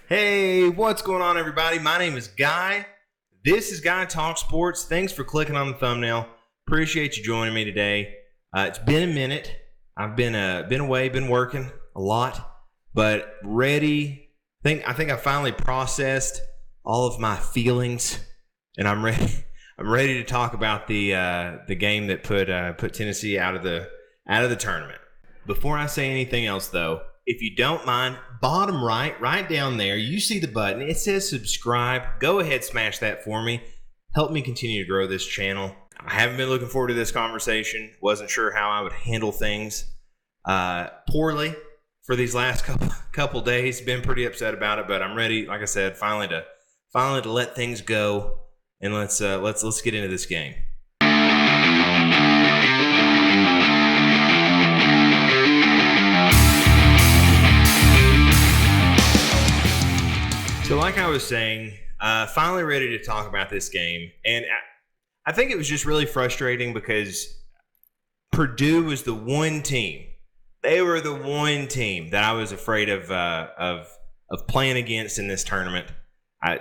Hey, what's going on, everybody? My name is Guy. This is Guy Talk Sports. Thanks for clicking on the thumbnail. Appreciate you joining me today. It's been a minute. I've been away, been working a lot, but ready. I think I finally processed all of my feelings, and I'm ready. I'm ready to talk about the game that put Tennessee out of the tournament. Before I say anything else, though, if you don't mind, bottom right down there, you see the button. It says subscribe. Go ahead, smash that for me. Help me continue to grow this channel. I haven't been looking forward to this conversation. Wasn't sure how I would handle things poorly for these last couple days. Been pretty upset about it, but I'm ready, like I said, finally to let things go, and let's get into this game. So like I was saying, finally ready to talk about this game. And I think it was just really frustrating because Purdue was the one team. They were the one team that I was afraid of playing against in this tournament. I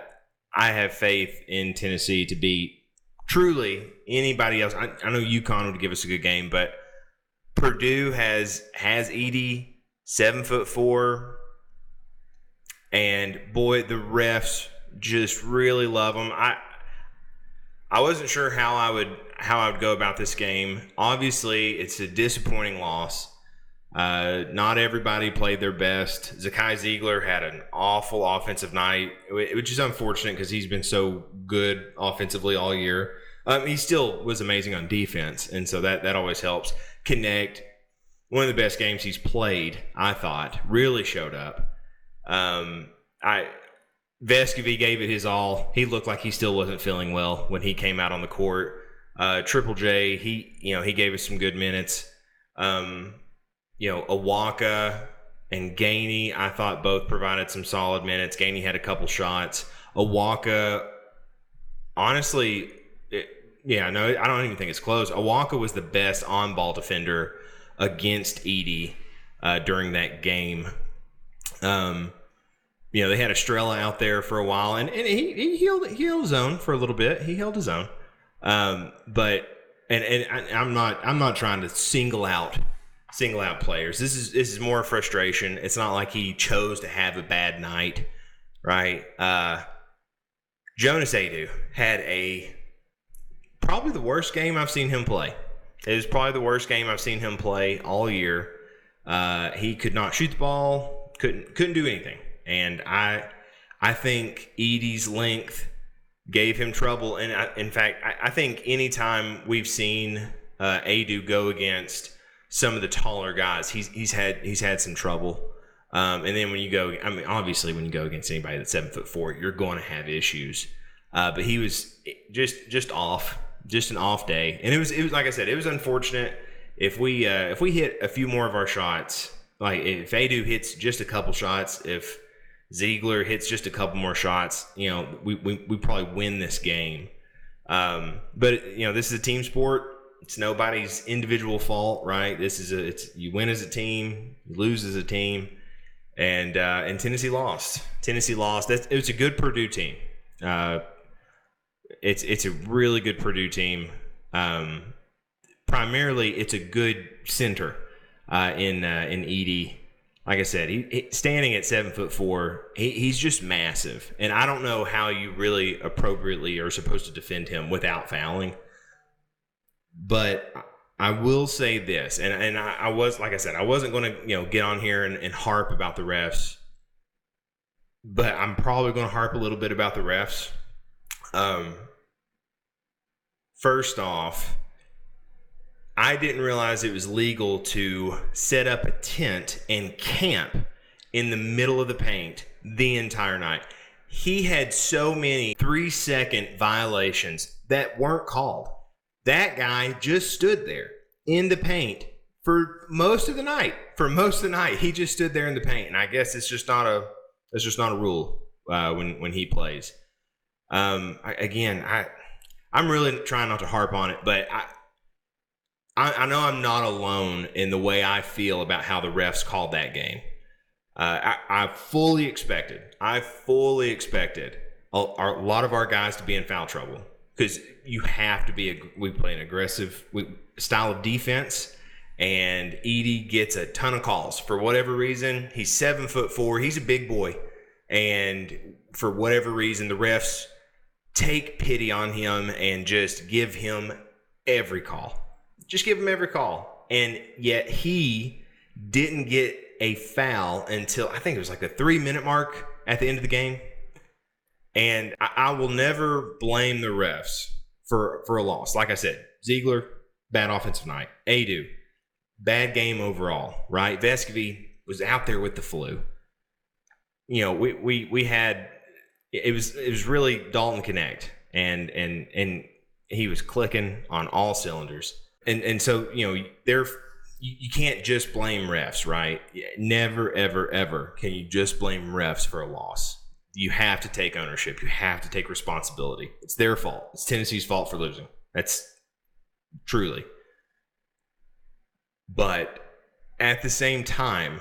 have faith in Tennessee to beat truly anybody else. I know UConn would give us a good game, but Purdue has Edey, 7'4". And boy, the refs just really love them. I wasn't sure how I would go about this game. Obviously, it's a disappointing loss. Not everybody played their best. Zakai Ziegler had an awful offensive night, which is unfortunate because he's been so good offensively all year. He still was amazing on defense, and so that always helps. Knecht, one of the best games he's played, I thought, really showed up. Vescovy gave it his all. He looked like he still wasn't feeling well when he came out on the court. Triple J, he gave us some good minutes. Awaka and Gainey, I thought both provided some solid minutes. Gainey had a couple shots. Awaka, honestly, I don't even think it's close. Awaka was the best on-ball defender against Edey during that game. They had Estrella out there for a while, and he held his own for a little bit. He held his own, but I'm not trying to single out players. This is more frustration. It's not like he chose to have a bad night, right? Jonas Edey had probably the worst game I've seen him play. It was probably the worst game I've seen him play all year. He could not shoot the ball, couldn't do anything. And I think Edey's length gave him trouble. And in fact, I think anytime we've seen Edey go against some of the taller guys, he's had some trouble. And then when you go, obviously when you go against anybody that's 7'4", you're going to have issues. But he was just off, just an off day. And it was like I said, it was unfortunate. If we hit a few more of our shots, like if Edey hits just a couple shots, if Ziegler hits just a couple more shots, we probably win this game. But this is a team sport. It's nobody's individual fault, right? You win as a team, you lose as a team, and Tennessee lost. It was a good Purdue team. It's a really good Purdue team. Primarily, it's a good center in Edey. Like I said, he standing at 7'4", he's just massive, and I don't know how you really appropriately are supposed to defend him without fouling. But I will say this, and I was, like I said, I wasn't going to get on here and harp about the refs, but I'm probably going to harp a little bit about the refs. First off, I didn't realize it was legal to set up a tent and camp in the middle of the paint the entire night. He had so many 3-second violations that weren't called. That guy just stood there in the paint for most of the night. He just stood there in the paint, and I guess it's just not a rule when he plays. I'm really trying not to harp on it, but I know I'm not alone in the way I feel about how the refs called that game. I fully expected a lot of our guys to be in foul trouble because you have to be. We play an aggressive style of defense, and Edey gets a ton of calls for whatever reason. He's 7'4". He's a big boy, and for whatever reason, the refs take pity on him and just give him every call. Just give him every call, and yet he didn't get a foul until I think it was like the 3-minute mark at the end of the game. And I will never blame the refs for a loss. Like I said, Ziegler, bad offensive night. Edey, bad game overall, right? Vescovy was out there with the flu. You know, we had it was really Dalton Knecht, and he was clicking on all cylinders. And so, you know, you can't just blame refs, right? Never, ever, ever can you just blame refs for a loss. You have to take ownership. You have to take responsibility. It's their fault. It's Tennessee's fault for losing. That's truly. But at the same time,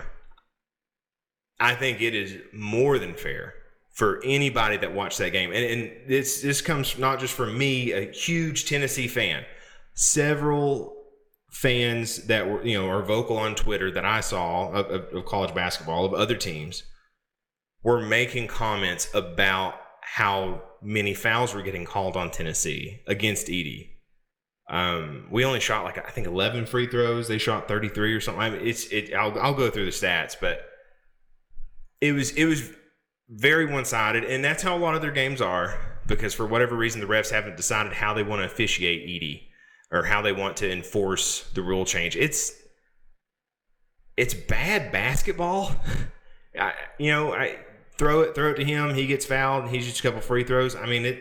I think it is more than fair for anybody that watched that game. And this comes not just from me, a huge Tennessee fan. Several fans that were, you know, are vocal on Twitter that I saw of college basketball, of other teams, were making comments about how many fouls were getting called on Tennessee against Edey. We only shot like, I think 11 free throws. They shot 33 or something. I mean, I'll go through the stats, but it was very one-sided, and that's how a lot of their games are, because for whatever reason the refs haven't decided how they want to officiate Edey or how they want to enforce the rule change. It's bad basketball. I throw it to him. He gets fouled, and he shoots a couple free throws. I mean,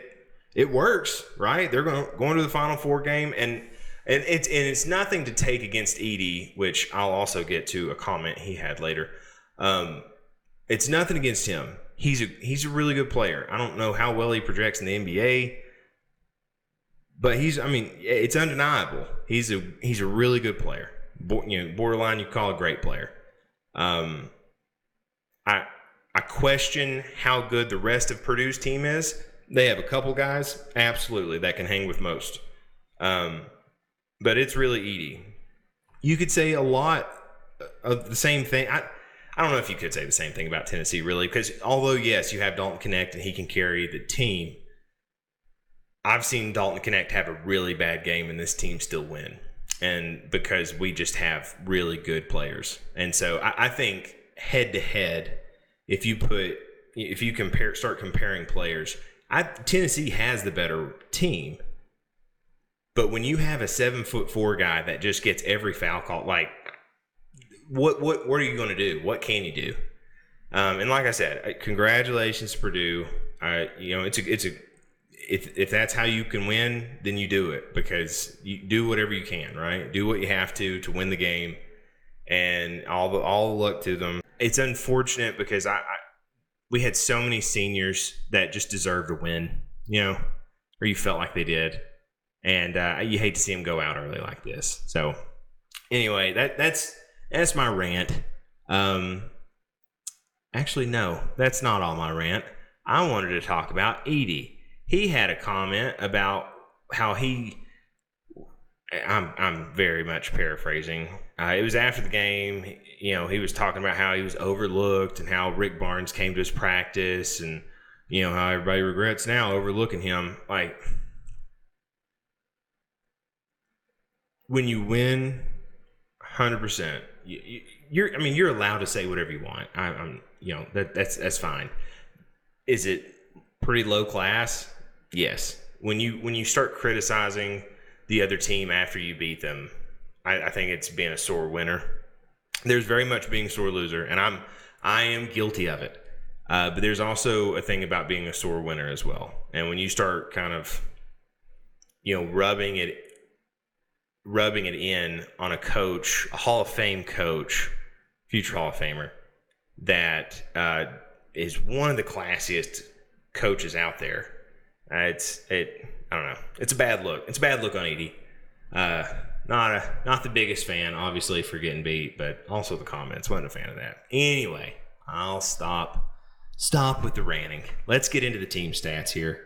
it works, right? They're going to the Final Four game, and it's nothing to take against Edey, which I'll also get to a comment he had later. It's nothing against him. He's a really good player. I don't know how well he projects in the NBA, but it's undeniable. He's a really good player. Borderline, you call a great player. I question how good the rest of Purdue's team is. They have a couple guys, absolutely, that can hang with most. But it's really Edey. You could say a lot of the same thing. I don't know if you could say the same thing about Tennessee, really, because although, yes, you have Dalton Knecht and he can carry the team, I've seen Dalton Knecht have a really bad game and this team still win. And because we just have really good players. And so I think head-to-head, if you start comparing players, Tennessee has the better team. But when you have a 7'4" guy that just gets every foul call, like, what are you going to do? What can you do? And like I said, congratulations to Purdue. If that's how you can win, then you do it, because you do whatever you can, right? Do what you have to win the game, and all the luck to them. It's unfortunate because we had so many seniors that just deserved to win, or you felt like they did, and you hate to see them go out early like this. So anyway, that's my rant. Actually, no, that's not all my rant. I wanted to talk about Edey. He had a comment about how I'm very much paraphrasing. It was after the game. He was talking about how he was overlooked and how Rick Barnes came to his practice, and how everybody regrets now overlooking him. Like, when you win 100%, you're allowed to say whatever you want. That's fine. Is it pretty low class? Yes. When you start criticizing the other team after you beat them, I think it's being a sore winner. There's very much being a sore loser, and I am guilty of it. But there's also a thing about being a sore winner as well. And when you start kind of, rubbing it in on a coach, a Hall of Fame coach, future Hall of Famer, that is one of the classiest coaches out there. I don't know. It's a bad look. It's a bad look on Edey. Not the biggest fan, obviously, for getting beat, but also the comments. Wasn't a fan of that. Anyway, I'll stop. Stop with the ranting. Let's get into the team stats here.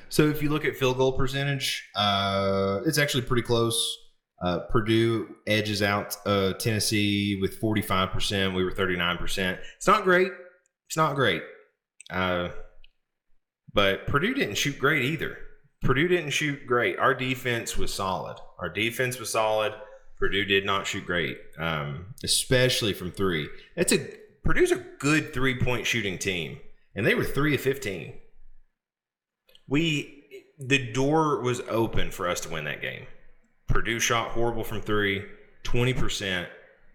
So if you look at field goal percentage, it's actually pretty close. Purdue edges out Tennessee with 45%. We were 39%. It's not great. It's not great. But Purdue didn't shoot great either. Purdue didn't shoot great. Our defense was solid. Purdue did not shoot great, especially from three. Purdue's a good three-point shooting team, and they were 3 of 15. The door was open for us to win that game. Purdue shot horrible from three, 20%,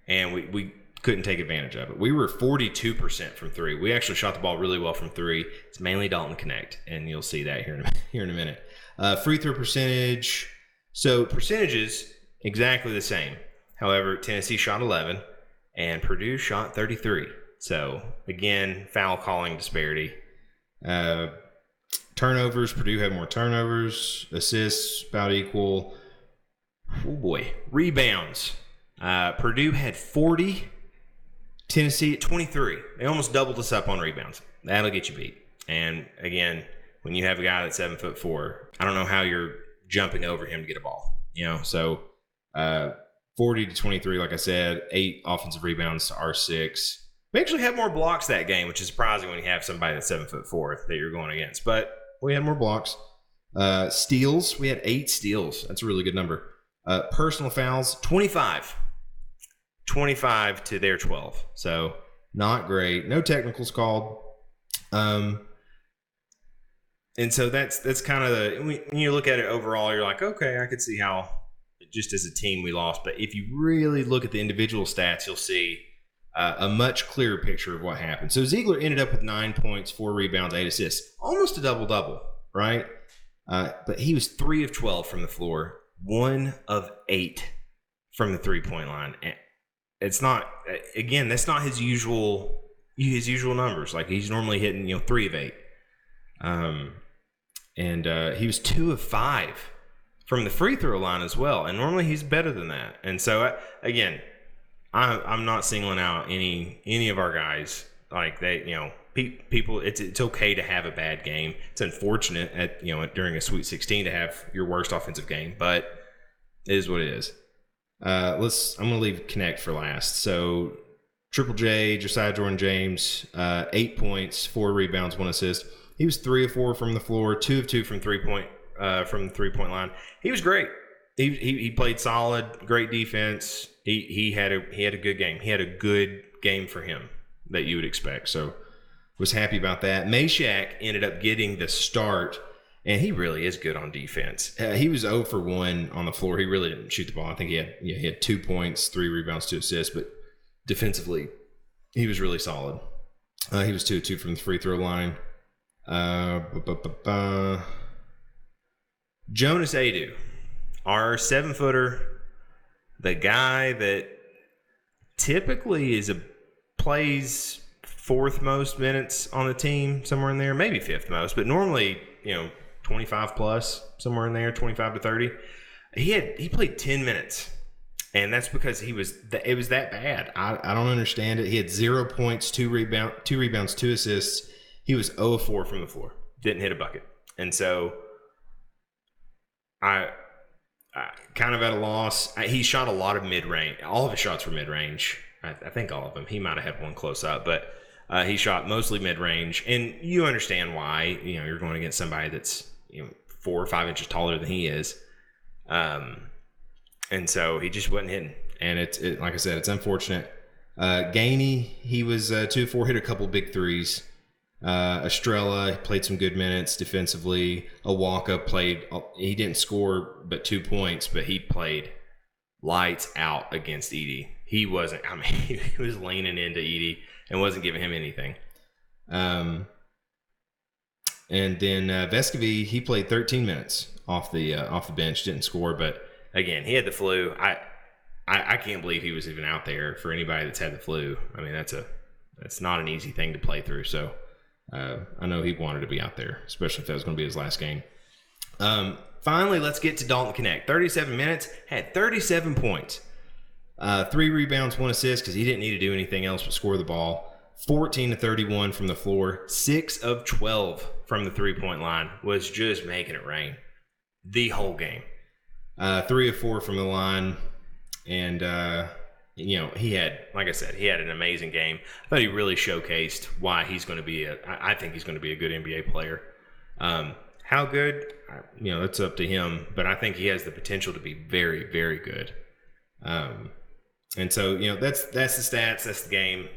and we couldn't take advantage of it. We were 42% from three. We actually shot the ball really well from three. It's mainly Dalton Knecht, and you'll see that here in a minute. Free throw percentage. So percentages exactly the same. However, Tennessee shot 11, and Purdue shot 33. So again, foul calling disparity. Turnovers. Purdue had more turnovers. Assists about equal. Oh boy. Rebounds. Purdue had 40. Tennessee at 23. They almost doubled us up on rebounds. That'll get you beat. And again, when you have a guy that's 7'4", I don't know how you're jumping over him to get a ball. So 40 to 23, like I said, 8 offensive rebounds to our 6. We actually had more blocks that game, which is surprising when you have somebody that's 7'4" that you're going against. But we had more blocks. Steals, we had 8 steals. That's a really good number. Personal fouls, 25. 25 to their 12. So not great. No technicals called. And so that's kind of when you look at it overall, you're like, okay, I could see how just as a team we lost. But if you really look at the individual stats, you'll see a much clearer picture of what happened. So Ziegler ended up with 9 points, 4 rebounds, 8 assists, almost a double-double, right? But he was 3 of 12 from the floor, 1 of 8 from the three-point line. And it's not, again, that's not his usual numbers. Like he's normally hitting 3 of 8. And he was 2 of 5 from the free throw line as well. And normally he's better than that. And so again, I'm not singling out any of our guys. Like they, people. It's okay to have a bad game. It's unfortunate during a Sweet 16 to have your worst offensive game, but it is what it is. I'm gonna leave Knecht for last. So Triple J, Josiah Jordan James, 8 points, 4 rebounds, 1 assist. He was 3 of 4 from the floor, 2 of 2 from the 3-point line. He was great. He played solid, great defense. He had a good game. He had a good game for him that you would expect. So was happy about that. Meshack ended up getting the start, and he really is good on defense. He was 0 for 1 on the floor. He really didn't shoot the ball. I think he had 2 points, 3 rebounds, 2 assists, but defensively, he was really solid. He was 2 of 2 from the free throw line. Jonas Edey, our 7-footer, the guy that typically plays 4th most minutes on the team, somewhere in there, maybe 5th most, but normally 25 plus, somewhere in there, 25 to 30. He played 10 minutes, and that's because it was that bad. I don't understand it. He had 0 points, 2 rebounds, 2 assists. He was 0 of 4 from the floor. Didn't hit a bucket. And so I kind of at a loss. He shot a lot of mid-range. All of his shots were mid-range. I think all of them. He might have had one close up, but he shot mostly mid-range. And you understand why. You're going against somebody that's 4 or 5 inches taller than he is. And so he just wasn't hitting. And like I said, it's unfortunate. Gainey, he was 2 of 4, hit a couple big threes. Estrella played some good minutes defensively. Awaka he didn't score but 2 points, but he played lights out against Edey. He was leaning into Edey and wasn't giving him anything. And then Vescovy, he played 13 minutes off the bench, didn't score, but again, he had the flu. I can't believe he was even out there for anybody that's had the flu. I mean, that's not an easy thing to play through, so I know he wanted to be out there, especially if that was going to be his last game. Finally, let's get to Dalton Knecht. 37 minutes, had 37 points. 3 rebounds, 1 assist because he didn't need to do anything else but score the ball. 14 to 31 from the floor, 6 of 12 from the three-point line, was just making it rain the whole game. 3 of 4 from the line, and he had, like I said, he had an amazing game. I thought he really showcased why he's going to be I think he's going to be a good NBA player. How good, that's up to him, but I think he has the potential to be very, very good. And so, that's the stats, that's the game.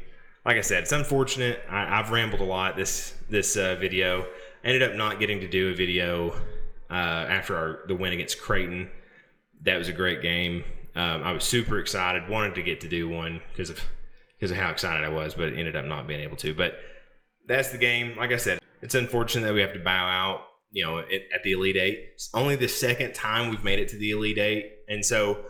Like I said, it's unfortunate. I've rambled a lot this video. I ended up not getting to do a video after the win against Creighton. That was a great game. I was super excited, wanted to get to do one because of how excited I was, but ended up not being able to. But that's the game. Like I said, it's unfortunate that we have to bow out, at the Elite Eight. It's only the second time we've made it to the Elite Eight. And so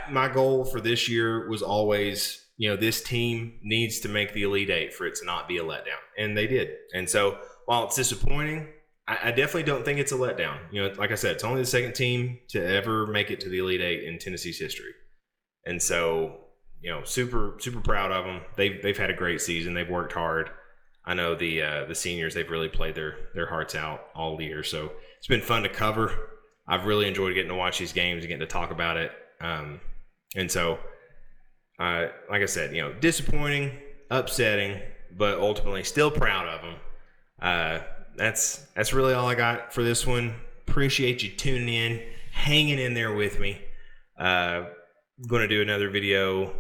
my goal for this year was always, this team needs to make the Elite Eight for it to not be a letdown. And they did. And so while it's disappointing, I definitely don't think it's a letdown. Like I said, it's only the second team to ever make it to the Elite Eight in Tennessee's history. And so, super, super proud of them. They've had a great season. They've worked hard. I know the seniors, they've really played their hearts out all year. So it's been fun to cover. I've really enjoyed getting to watch these games and getting to talk about it. And so, like I said, disappointing, upsetting, but ultimately still proud of them. That's really all I got for this one. Appreciate you tuning in, hanging in there with me. Going to do another video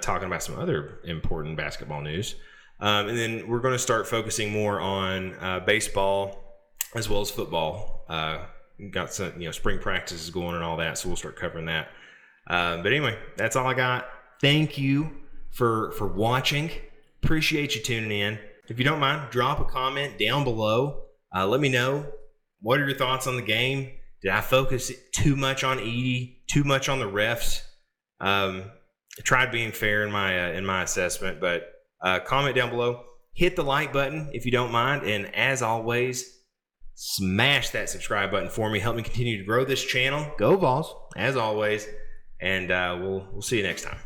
talking about some other important basketball news. And then we're going to start focusing more on baseball as well as football. Got some, spring practices going and all that, so we'll start covering that. But anyway, that's all I got. Thank you for watching. Appreciate you tuning in. If you don't mind, drop a comment down below. Let me know, what are your thoughts on the game? Did I focus too much on Edey, too much on the refs? I tried being fair in my assessment, but comment down below. Hit the like button if you don't mind, and as always, smash that subscribe button for me. Help me continue to grow this channel. Go Vols, as always, and we'll see you next time.